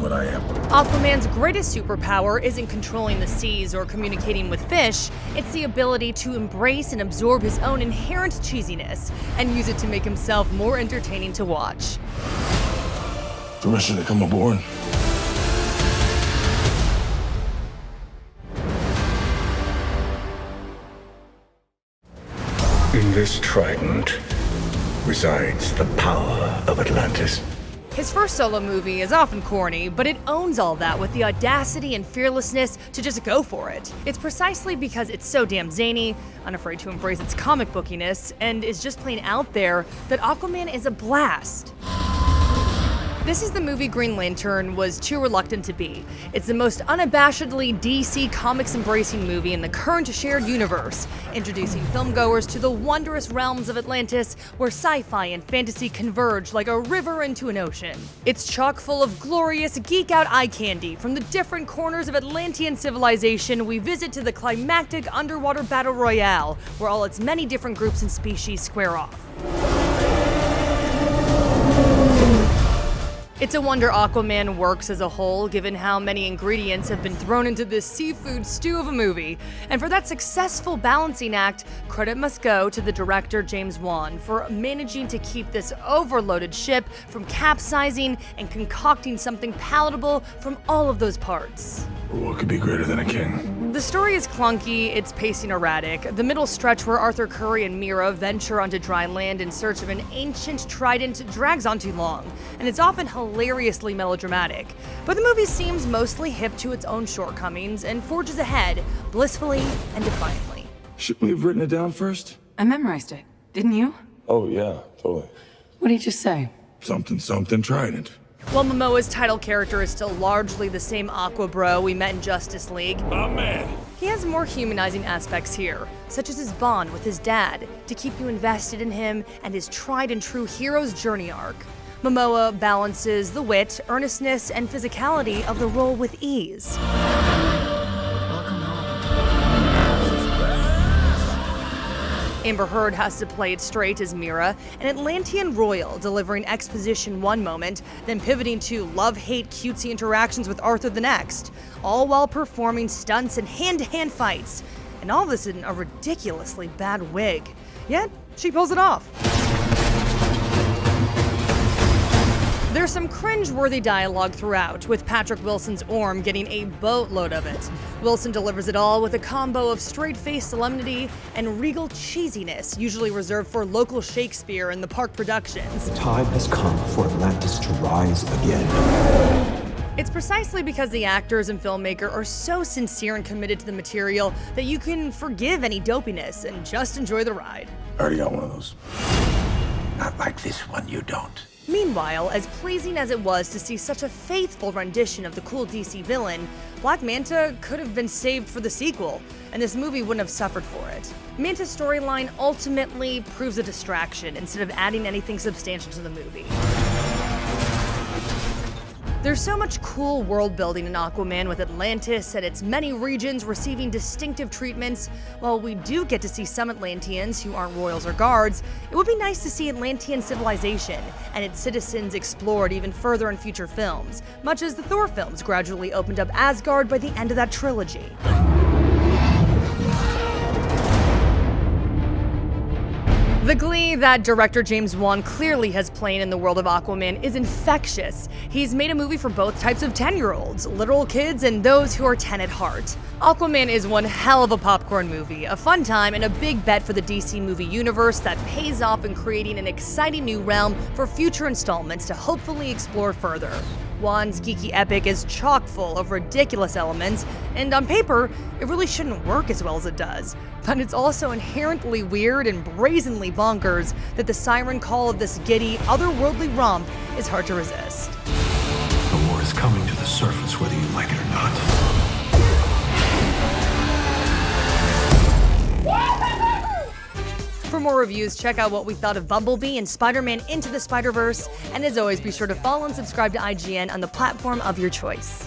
what I am. Aquaman's greatest superpower isn't controlling the seas or communicating with fish. It's the ability to embrace and absorb his own inherent cheesiness and use it to make himself more entertaining to watch. Permission to come aboard? In this trident resides the power of Atlantis. His first solo movie is often corny, but it owns all that with the audacity and fearlessness to just go for it. It's precisely because it's so damn zany, unafraid to embrace its comic bookiness, and is just plain out there that Aquaman is a blast. This is the movie Green Lantern was too reluctant to be. It's the most unabashedly DC Comics embracing movie in the current shared universe, introducing filmgoers to the wondrous realms of Atlantis where sci-fi and fantasy converge like a river into an ocean. It's chock full of glorious geek-out eye candy from the different corners of Atlantean civilization we visit to the climactic underwater battle royale where all its many different groups and species square off. It's a wonder Aquaman works as a whole, given how many ingredients have been thrown into this seafood stew of a movie. And for that successful balancing act, credit must go to the director James Wan for managing to keep this overloaded ship from capsizing and concocting something palatable from all of those parts. What could be greater than a king? The story is clunky, its pacing erratic. The middle stretch where Arthur Curry and Mera venture onto dry land in search of an ancient trident drags on too long, and it's often hilariously melodramatic. But the movie seems mostly hip to its own shortcomings and forges ahead, blissfully and defiantly. Shouldn't we have written it down first? I memorized it, didn't you? Oh, yeah, totally. What did you just say? Something, trident. While Momoa's title character is still largely the same Aqua Bro we met in Justice League, My man. he has more humanizing aspects here, such as his bond with his dad, to keep you invested in him and his tried and true hero's journey arc. Momoa balances the wit, earnestness, and physicality of the role with ease. Amber Heard has to play it straight as Mera, an Atlantean royal delivering exposition one moment, then pivoting to love-hate cutesy interactions with Arthur the next, all while performing stunts and hand-to-hand fights. And all this in a ridiculously bad wig. Yet, she pulls it off. There's some cringe-worthy dialogue throughout, with Patrick Wilson's Orm getting a boatload of it. Wilson delivers it all with a combo of straight-faced solemnity and regal cheesiness, usually reserved for local Shakespeare and the park productions. The time has come for Atlantis to rise again. It's precisely because the actors and filmmaker are so sincere and committed to the material that you can forgive any dopiness and just enjoy the ride. I already got one of those. Not like this one, you don't. Meanwhile, as pleasing as it was to see such a faithful rendition of the cool DC villain, Black Manta could have been saved for the sequel, and this movie wouldn't have suffered for it. Manta's storyline ultimately proves a distraction instead of adding anything substantial to the movie. There's so much cool world building in Aquaman, with Atlantis and its many regions receiving distinctive treatments. While we do get to see some Atlanteans who aren't royals or guards, it would be nice to see Atlantean civilization and its citizens explored even further in future films, much as the Thor films gradually opened up Asgard by the end of that trilogy. The glee that director James Wan clearly has playing in the world of Aquaman is infectious. He's made a movie for both types of 10-year-olds, literal kids and those who are 10 at heart. Aquaman is one hell of a popcorn movie, a fun time, and a big bet for the DC movie universe that pays off in creating an exciting new realm for future installments to hopefully explore further. Wan's geeky epic is chock full of ridiculous elements, and on paper, it really shouldn't work as well as it does. But it's also inherently weird and brazenly bonkers that the siren call of this giddy, otherworldly romp is hard to resist. The war is coming to the surface whether you like it or not. For more reviews, check out what we thought of Bumblebee and Spider-Man Into the Spider-Verse, and as always, be sure to follow and subscribe to IGN on the platform of your choice.